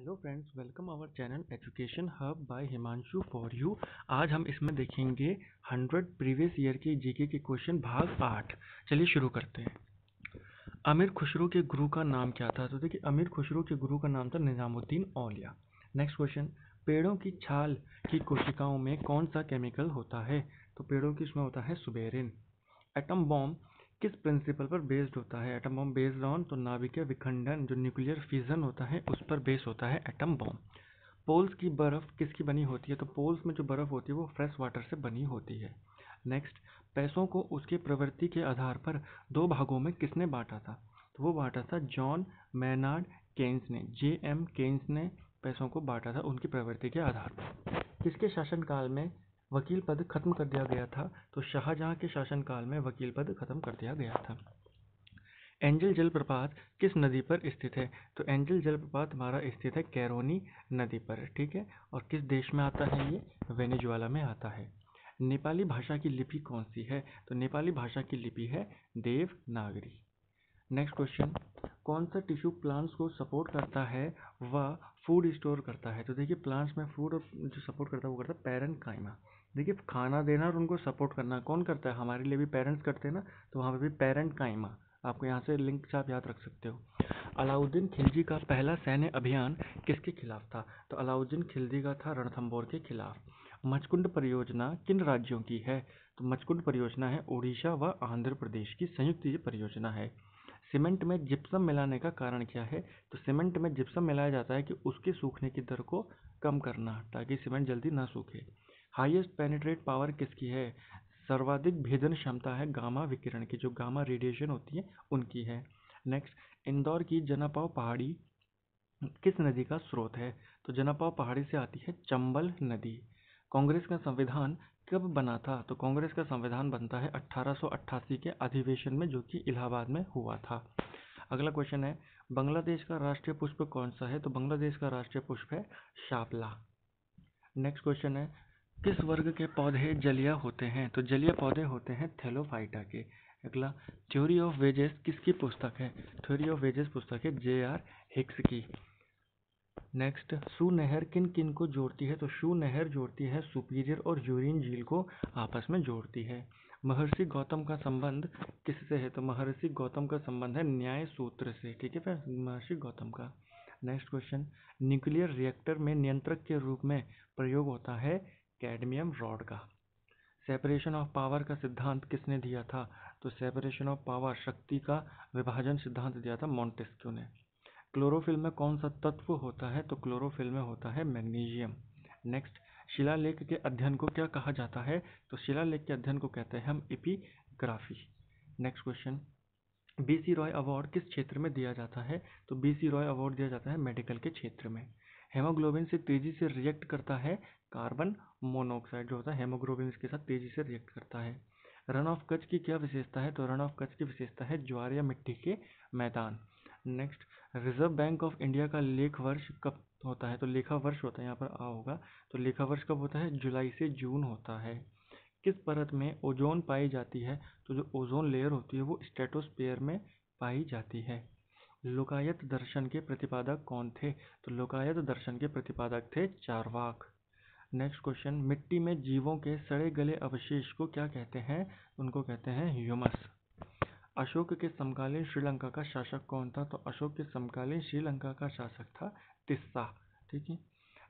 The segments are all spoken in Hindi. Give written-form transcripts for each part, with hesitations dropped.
Hello friends, welcome our channel education hub by Himanshu for you. आज हम इसमें देखेंगे 100 प्रीवियस ईयर के जीके के क्वेश्चन भाग 8। चलिए शुरू करते हैं। अमीर खुसरो के गुरु का नाम क्या था? तो देखिए, अमीर खुसरो के गुरु का नाम था निजामुद्दीन औलिया। नेक्स्ट क्वेश्चन, पेड़ों की छाल की कोशिकाओं में कौन सा केमिकल होता है? तो पेड़ों की इसमें होता है सुबेरिन। एटम बॉम्ब किस प्रिंसिपल पर बेस्ड होता है? एटम बॉम्ब बेस्ड ऑन, तो नाभिकीय विखंडन जो न्यूक्लियर फिजन होता है उस पर बेस होता है एटम बॉम्ब। पोल्स की बर्फ किसकी बनी होती है? तो पोल्स में जो बर्फ होती है वो फ्रेश वाटर से बनी होती है। नेक्स्ट, पैसों को उसके प्रवृत्ति के आधार पर दो भागों में किसने बांटा था? तो वो बांटा था जॉन मैनार्ड केन्स ने। J.M. केन्स ने पैसों को बांटा था उनकी प्रवृत्ति के आधार पर। किसके शासनकाल में वकील पद खत्म कर दिया गया था? तो शाहजहां के शासनकाल में वकील पद खत्म कर दिया गया था। एंजल जलप्रपात किस नदी पर स्थित है? तो एंजल जलप्रपात हमारा स्थित है कैरोनी नदी पर, ठीक है। और किस देश में आता है ये? वेनेजुएला में आता है। नेपाली भाषा की लिपि कौन सी है? तो नेपाली भाषा की लिपि है देवनागरी। नेक्स्ट क्वेश्चन, कौन सा टिश्यू प्लांट्स को सपोर्ट करता है व फूड स्टोर करता है? तो देखिए, प्लांट्स में फूड जो सपोर्ट करता है वो करता है पैरेन्काइमा। देखिए, खाना देना और उनको सपोर्ट करना कौन करता है? हमारे लिए भी पेरेंट्स करते हैं ना, तो वहाँ पे भी पैरेन्काइमा। आपको यहाँ से लिंक से आप याद रख सकते हो। अलाउद्दीन खिलजी का पहला सैन्य अभियान किसके खिलाफ था? तो अलाउद्दीन खिलजी का था रणथंभौर के खिलाफ। मचकुंड परियोजना किन राज्यों की है? तो मचकुंड परियोजना है उड़ीसा व आंध्र प्रदेश की संयुक्त ये परियोजना है। सीमेंट में जिप्सम मिलाने का कारण क्या है? तो सीमेंट में जिप्सम मिलाया जाता है कि उसके सूखने की दर को कम करना, ताकि सीमेंट जल्दी ना सूखे। हाईएस्ट पेनिट्रेट पावर किसकी है? सर्वाधिक भेदन क्षमता है गामा विकिरण की, जो गामा रेडिएशन होती है उनकी है। नेक्स्ट, इंदौर की जनापाव पहाड़ी किस नदी का स्रोत है? तो जनापाव पहाड़ी से आती है चंबल नदी। कांग्रेस का संविधान कब बना था? तो कांग्रेस का संविधान बनता है 1888 के अधिवेशन में, जो कि इलाहाबाद में हुआ था। अगला क्वेश्चन है, बांग्लादेश का राष्ट्रीय पुष्प कौन सा है? तो बांग्लादेश का राष्ट्रीय पुष्प है शापला। नेक्स्ट क्वेश्चन है, किस वर्ग के पौधे जलीय होते हैं? तो जलीय पौधे होते हैं थैलोफाइटा के। अगला, थ्योरी ऑफ वेजेस किसकी पुस्तक है? थ्योरी ऑफ वेजेस पुस्तक है J.R. हिक्स की। नेक्स्ट, शू नहर किन किन को जोड़ती है? तो शू नहर जोड़ती है सुपीरियर और यूरिन झील को आपस में जोड़ती है। महर्षि गौतम का संबंध किससे है? तो महर्षि गौतम का संबंध है न्याय सूत्र से, ठीक है फ्रेंड्स, महर्षि गौतम का। नेक्स्ट क्वेश्चन, न्यूक्लियर रिएक्टर में नियंत्रक के रूप में प्रयोग होता है कैडमियम रॉड का। सेपरेशन ऑफ पावर का सिद्धांत किसने दिया था? तो सेपरेशन ऑफ पावर, शक्ति का विभाजन सिद्धांत दिया था मॉन्टेस्क्यू ने। क्लोरोफिल में कौन सा तत्व होता है? तो क्लोरोफिल में होता है मैग्नीशियम। नेक्स्ट, शिलालेख के अध्ययन को क्या कहा जाता है? तो शिलालेख के अध्ययन को कहते हैं हम epigraphy. Next question, BC Roy award किस क्षेत्र में दिया जाता है? तो BC रॉय अवार्ड दिया जाता है मेडिकल के क्षेत्र में। हेमोग्लोबिन से तेजी से रिएक्ट करता है कार्बन मोनोऑक्साइड, जो होता है हेमोग्लोबिन के साथ तेजी से रिएक्ट करता है। रन ऑफ कच्छ की क्या विशेषता है? तो रन ऑफ कच्छ की विशेषता है ज्वार या मिट्टी के मैदान। Next, reserve bank of India का लेख वर्ष कब होता है? तो लेखा वर्ष होता है, यहाँ पर आ होगा। तो लेखा वर्ष कब होता है? जुलाई से जून होता है। किस परत में ओजोन पाई जाती है? तो जो ओजोन लेयर होती है वो स्ट्रेटोस्फेयर में पाई जाती है। लोकायत दर्शन के प्रतिपादक कौन थे? तो लोकायत दर्शन के प्रतिपादक थे चारवाक। नेक्स्ट क्वेश्चन, मिट्टी में जीवों के सड़े गले अवशेष को क्या कहते हैं? उनको कहते हैं ह्यूमस। अशोक के समकालीन श्रीलंका का शासक कौन था? तो अशोक के समकालीन श्रीलंका का शासक था तिस्सा, ठीक है।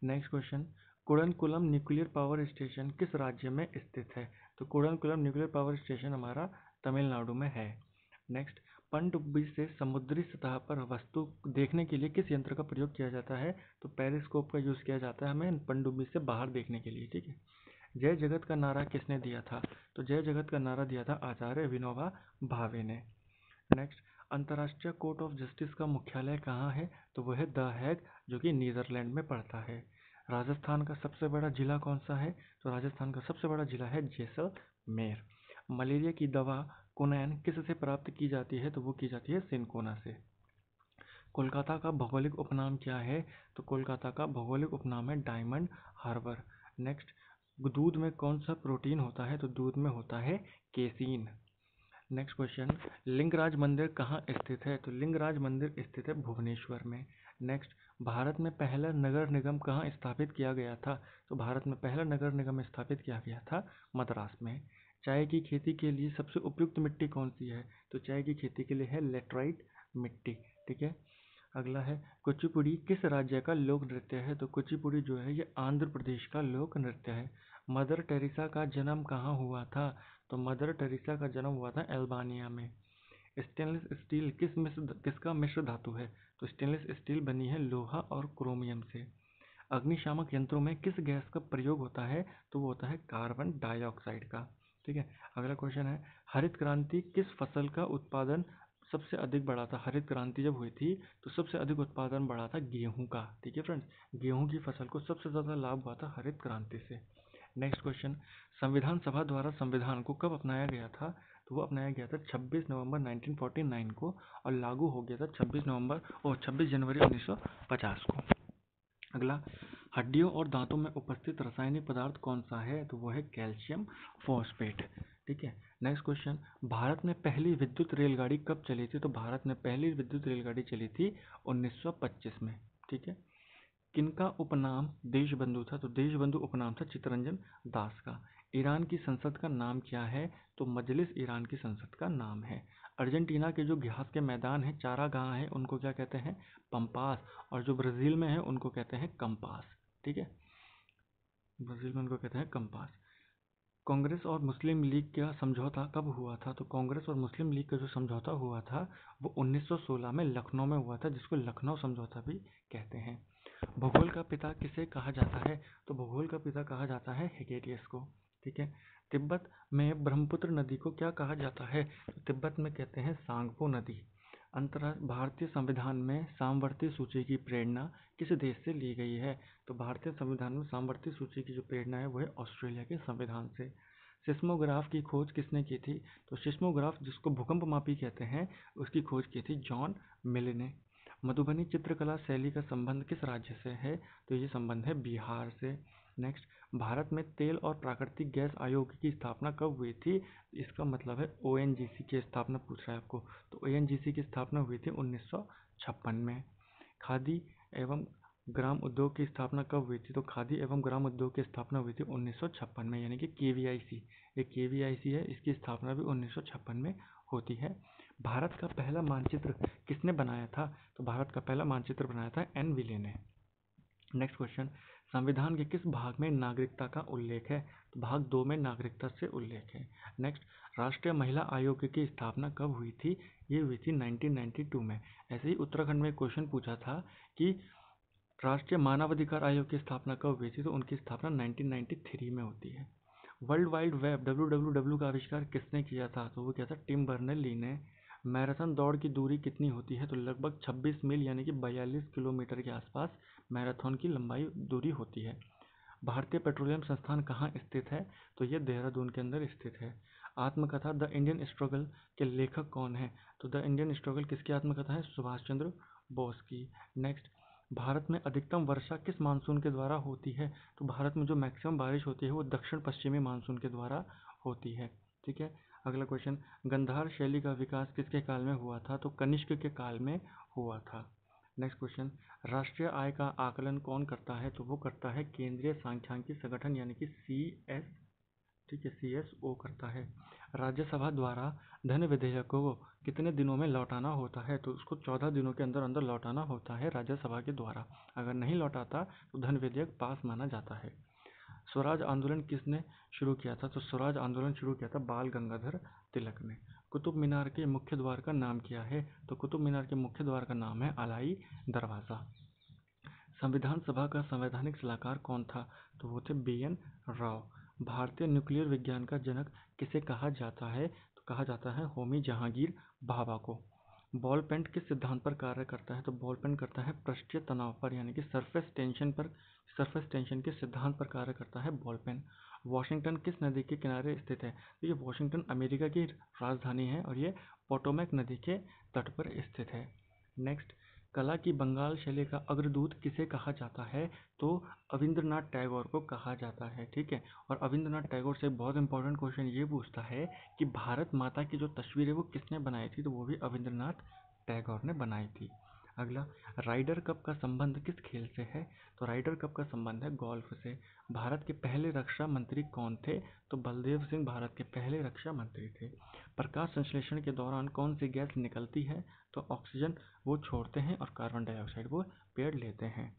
Next question, Kudankulam nuclear power station किस राज्य में स्थित है? तो कुडनकुलम न्यूक्लियर पावर स्टेशन हमारा तमिलनाडु में है। नेक्स्ट, पनडुब्बी से समुद्री सतह पर वस्तु देखने के लिए किस यंत्र का प्रयोग किया जाता है? तो पेरिस्कोप का यूज़ किया जाता है हमें पनडुब्बी से बाहर देखने के लिए, ठीक है। जय जगत का नारा किसने दिया था? तो जय जगत का नारा दिया था आचार्य विनोबा भावे ने। नेक्स्ट, अंतर्राष्ट्रीय कोर्ट ऑफ जस्टिस का मुख्यालय कहाँ है? तो वह है द हैग, जो कि नीदरलैंड में पड़ता है। राजस्थान का सबसे बड़ा जिला कौन सा है? तो राजस्थान का सबसे बड़ा जिला है जैसलमेर। मलेरिया की दवा कुनैन किससे प्राप्त की जाती है? तो वो की जाती है सिनकोना से। कोलकाता का भौगोलिक उपनाम क्या है? तो कोलकाता का भौगोलिक उपनाम है डायमंड हार्बर। नेक्स्ट, दूध में कौन सा प्रोटीन होता है? तो दूध में होता है केसीन। नेक्स्ट क्वेश्चन, लिंगराज मंदिर कहाँ स्थित है? तो लिंगराज मंदिर स्थित है भुवनेश्वर में। नेक्स्ट, भारत में पहला नगर निगम कहाँ स्थापित किया गया था? तो भारत में पहला नगर निगम स्थापित किया गया था मद्रास में। चाय की खेती के लिए सबसे उपयुक्त मिट्टी कौन सी है? तो चाय की खेती के लिए है लेटराइट मिट्टी। ठीक है। अगला है कुचिपुड़ी किस राज्य का लोक नृत्य है? तो कुचिपुड़ी जो है ये आंध्र प्रदेश का लोक नृत्य है। मदर टेरेसा का जन्म कहाँ हुआ था? तो मदर टेरेसा का जन्म हुआ था अल्बानिया में। स्टेनलेस स्टील किसका मिश्र धातु है? तो स्टेनलेस स्टील बनी है लोहा और क्रोमियम से। अग्निशामक यंत्रों में किस गैस का प्रयोग होता है? तो वो होता है कार्बन डाइऑक्साइड का। ठीक है। अगला क्वेश्चन है हरित क्रांति किस फसल का उत्पादन सबसे अधिक बढ़ा था? हरित क्रांति जब हुई थी तो सबसे अधिक उत्पादन बढ़ा था गेहूं का। ठीक है फ्रेंड्स, गेहूं की फसल को सबसे ज़्यादा लाभ हुआ था हरित क्रांति से। नेक्स्ट क्वेश्चन, संविधान सभा द्वारा संविधान को कब अपनाया गया था? तो वो अपनाया गया था 26 नवंबर 1949 को और लागू हो गया था 26 जनवरी 1950 को। अगला, हड्डियों और दांतों में उपस्थित रासायनिक पदार्थ कौन सा है? तो वो है कैल्शियम फॉस्फेट। ठीक है। नेक्स्ट क्वेश्चन, भारत में पहली विद्युत रेलगाड़ी कब चली थी? तो भारत में पहली विद्युत रेलगाड़ी चली थी 1925 में। ठीक है। किनका उपनाम देशबंधु था? तो देशबंधु उपनाम था चित्तरंजन दास का। ईरान की संसद का नाम क्या है? तो मजलिस ईरान की संसद का नाम है। अर्जेंटीना के जो घास के मैदान है, चारागाह है, उनको क्या कहते हैं? पंपास। और जो ब्राज़ील में है उनको कहते हैं कंपास। ठीक है। ब्राज़ील में उनको कहते हैं कंपास। कांग्रेस और मुस्लिम लीग का समझौता कब हुआ था? तो कांग्रेस और मुस्लिम लीग का जो समझौता हुआ था वो 1916 में लखनऊ में हुआ था, जिसको लखनऊ समझौता भी कहते हैं। भूगोल का पिता किसे कहा जाता है? तो भूगोल का पिता कहा जाता है हेगेटियस को। ठीक है। तिब्बत में ब्रह्मपुत्र नदी को क्या कहा जाता है? तो तिब्बत में कहते हैं सांगपो नदी। अंतर्राष्ट्रीय भारतीय संविधान में सामवर्ती सूची की प्रेरणा किस देश से ली गई है? तो भारतीय संविधान में सामवर्ती सूची की जो प्रेरणा है वो है ऑस्ट्रेलिया के संविधान से। सिस्मोग्राफ की खोज किसने की थी? तो सिस्मोग्राफ, जिसको भूकंप मापी कहते हैं, उसकी खोज की थी जॉन मिले ने। मधुबनी चित्रकला शैली का संबंध किस राज्य से है? तो ये संबंध है बिहार से। नेक्स्ट, भारत में तेल और प्राकृतिक गैस आयोग की स्थापना कब हुई थी? इसका मतलब है ओएनजीसी की स्थापना पूछ रहा है आपको। तो ओएनजीसी की स्थापना हुई थी 1956 में। खादी एवं ग्राम उद्योग की स्थापना कब हुई थी? तो खादी एवं ग्राम उद्योग की स्थापना हुई थी 1956 में, यानी कि केवीआईसी। ये केवीआईसी है, इसकी स्थापना भी 1956 में होती है। भारत का पहला मानचित्र किसने बनाया था? तो भारत का पहला मानचित्र बनाया था एन विले ने। नेक्स्ट क्वेश्चन, संविधान के किस भाग में नागरिकता का उल्लेख है? तो भाग 2 में नागरिकता से उल्लेख है। नेक्स्ट, राष्ट्रीय महिला आयोग की स्थापना कब हुई थी? ये हुई थी 1992 में। ऐसे ही उत्तराखंड में क्वेश्चन पूछा था कि राष्ट्रीय मानवाधिकार आयोग की स्थापना कब हुई थी? तो उनकी स्थापना 1993 में होती है। वर्ल्ड वाइड वेब WWW का आविष्कार किसने किया था? तो वो किया था टिम बर्नर ली ने। मैराथन दौड़ की दूरी कितनी होती है? तो लगभग 26 मील यानी कि 42 किलोमीटर के आसपास मैराथन की लंबाई दूरी होती है। भारतीय पेट्रोलियम संस्थान कहाँ स्थित है? तो ये देहरादून के अंदर स्थित है। आत्मकथा द इंडियन स्ट्रगल के लेखक कौन है? तो द इंडियन स्ट्रगल किसकी आत्मकथा है? सुभाष चंद्र बोस की। नेक्स्ट, भारत में अधिकतम वर्षा किस मानसून के द्वारा होती है? तो भारत में जो मैक्सिमम बारिश होती है वो दक्षिण पश्चिमी मानसून के द्वारा होती है। ठीक है। अगला क्वेश्चन, गंधार शैली का विकास किसके काल में हुआ था? तो कनिष्क के काल में हुआ था। नेक्स्ट क्वेश्चन, राष्ट्रीय आय का आकलन कौन करता है? तो वो करता है केंद्रीय सांख्यिकी संगठन यानी कि CS। ठीक है, CSO करता है। राज्यसभा द्वारा धन विधेयकों को कितने दिनों में लौटाना होता है? तो उसको 14 दिनों के अंदर अंदर लौटाना होता है राज्यसभा के द्वारा। अगर नहीं लौटाता तो धन विधेयक पास माना जाता है। स्वराज आंदोलन किसने शुरू किया था? तो स्वराज आंदोलन शुरू किया था बाल गंगाधर तिलक ने। कुतुब मीनार के मुख्य द्वार का नाम क्या है? तो कुतुब मीनार के मुख्य द्वार का नाम है अलाई दरवाज़ा। संविधान सभा का संवैधानिक सलाहकार कौन था? तो वो थे BN राव। भारतीय न्यूक्लियर विज्ञान का जनक किसे कहा जाता है? तो कहा जाता है होमी जहांगीर भाभा को। बॉल पेन किस सिद्धांत पर कार्य करता है? तो बॉल पेन करता है पृष्ठीय तनाव पर, यानी कि सरफेस टेंशन के सिद्धांत पर कार्य करता है बॉल पेन। वॉशिंगटन किस नदी के किनारे स्थित है? तो ये वॉशिंगटन अमेरिका की राजधानी है और ये पोटोमैक नदी के तट पर स्थित है। नेक्स्ट, कला की बंगाल शैली का अग्रदूत किसे कहा जाता है? तो अविंद्रनाथ टैगोर को कहा जाता है। ठीक है। और अविंद्रनाथ टैगोर से बहुत इंपॉर्टेंट क्वेश्चन ये पूछता है कि भारत माता की जो तस्वीर है वो किसने बनाई थी? तो वो भी अविंद्रनाथ टैगोर ने बनाई थी। अगला, राइडर कप का संबंध किस खेल से है? तो राइडर कप का संबंध है गोल्फ से। भारत के पहले रक्षा मंत्री कौन थे? तो बलदेव सिंह भारत के पहले रक्षा मंत्री थे। प्रकाश संश्लेषण के दौरान कौन सी गैस निकलती है? तो ऑक्सीजन वो छोड़ते हैं और कार्बन डाइऑक्साइड वो पेड़ लेते हैं।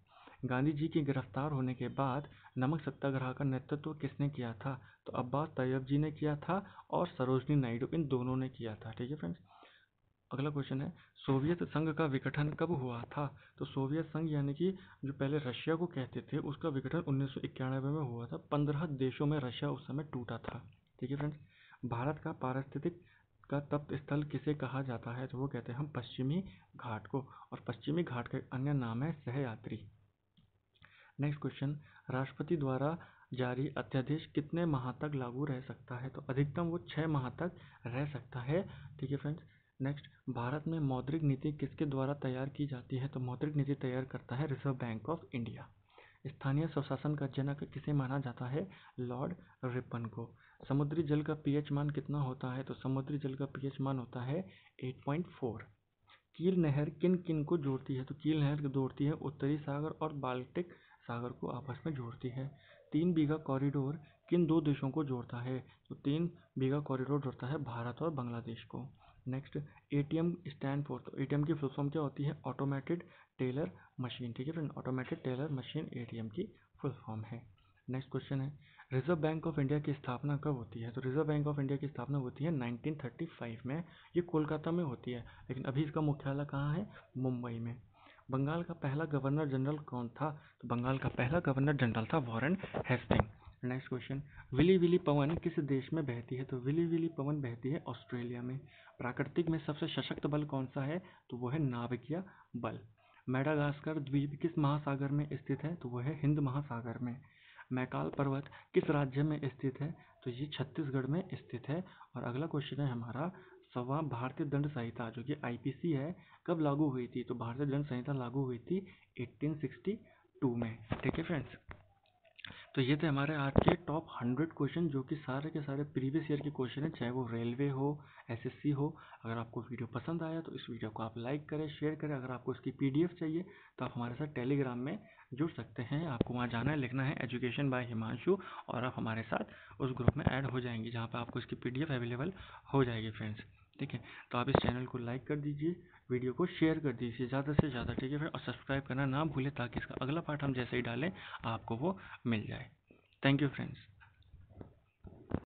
गांधी जी के गिरफ्तार होने के बाद नमक सत्याग्रह का नेतृत्व किसने किया था? तो अब्बास तैयब जी ने किया था और सरोजनी नायडू, इन दोनों ने किया था। ठीक है फ्रेंड्स। अगला क्वेश्चन है, सोवियत संघ का विघटन कब हुआ था? तो सोवियत संघ यानी कि जो पहले रशिया को कहते थे, उसका विघटन 1991 में हुआ था। 15 देशों में रशिया उस समय टूटा था। ठीक है फ्रेंड्स। भारत का पारिस्थितिक का तप्त स्थल किसे कहा जाता है? तो वो कहते हैं हम पश्चिमी घाट को, और पश्चिमी घाट का एक अन्य नाम है सहयात्री। नेक्स्ट क्वेश्चन, राष्ट्रपति द्वारा जारी अध्यादेश कितने माह तक लागू रह सकता है? तो अधिकतम वो 6 माह तक रह सकता है। ठीक है फ्रेंड्स। नेक्स्ट, भारत में मौद्रिक नीति किसके द्वारा तैयार की जाती है? तो मौद्रिक नीति तैयार करता है रिजर्व बैंक ऑफ इंडिया। स्थानीय स्वशासन का जनक किसे माना जाता है? लॉर्ड रिपन को। समुद्री जल का पीएच मान कितना होता है? तो समुद्री जल का पीएच मान होता है 8.4। कील नहर किन किन को जोड़ती है? तो कील नहर जोड़ती है उत्तरी सागर और बाल्टिक सागर को आपस में जोड़ती है। 3 बीघा कॉरिडोर किन दो देशों को जोड़ता है? तो 3 बीघा कॉरिडोर जोड़ता है भारत और बांग्लादेश को। नेक्स्ट, एटीएम स्टैंड फॉर, तो एटीएम की फुल फॉर्म क्या होती है? Automated teller machine. ठीक है friend, automated teller machine ATM की फुल फॉर्म है। नेक्स्ट क्वेश्चन है, रिजर्व बैंक ऑफ इंडिया की स्थापना कब होती है? तो रिजर्व बैंक ऑफ इंडिया की स्थापना होती है 1935 में। ये कोलकाता में होती है, लेकिन अभी इसका मुख्यालय कहाँ है? मुंबई में। बंगाल का पहला गवर्नर जनरल कौन था? तो बंगाल का पहला गवर्नर जनरल था Warren Hastings. Next question, willy willy पवन किस देश में बहती है? तो विली विली पवन बहती है ऑस्ट्रेलिया में। प्राकृतिक में सबसे सशक्त बल कौन सा है? तो वो है नाभिकीय बल। मेडागास्कर द्वीप किस महासागर में स्थित है? तो वो है हिंद महासागर में। मैकाल पर्वत किस राज्य में स्थित है? तो ये छत्तीसगढ़ में स्थित है। और अगला क्वेश्चन है हमारा, भारतीय दंड संहिता जो कि आईपीसी है, कब लागू हुई थी? तो भारतीय दंड संहिता लागू हुई थी 1862 में। ठीक है फ्रेंड्स। तो ये थे हमारे आज के टॉप 100 क्वेश्चन, जो कि सारे के सारे प्रीवियस ईयर के क्वेश्चन हैं, चाहे वो रेलवे हो, एसएससी हो। अगर आपको वीडियो पसंद आया तो इस वीडियो को आप लाइक करें, शेयर करें। अगर आपको इसकी पीडीएफ चाहिए तो आप हमारे साथ टेलीग्राम में जुड़ सकते हैं। आपको वहाँ जाना है, लिखना है एजुकेशन बाय हिमांशु, और आप हमारे साथ उस ग्रुप में ऐड हो जाएंगे, जहाँ पर आपको इसकी पीडीएफ अवेलेबल हो जाएगी फ्रेंड्स। ठीक है, तो आप इस चैनल को लाइक कर दीजिए, वीडियो को शेयर कर दीजिए ज़्यादा से ज़्यादा। ठीक है फ्रेंड, और सब्सक्राइब करना ना भूलें, ताकि इसका अगला पार्ट हम जैसे ही डालें आपको वो मिल जाए। Thank you friends.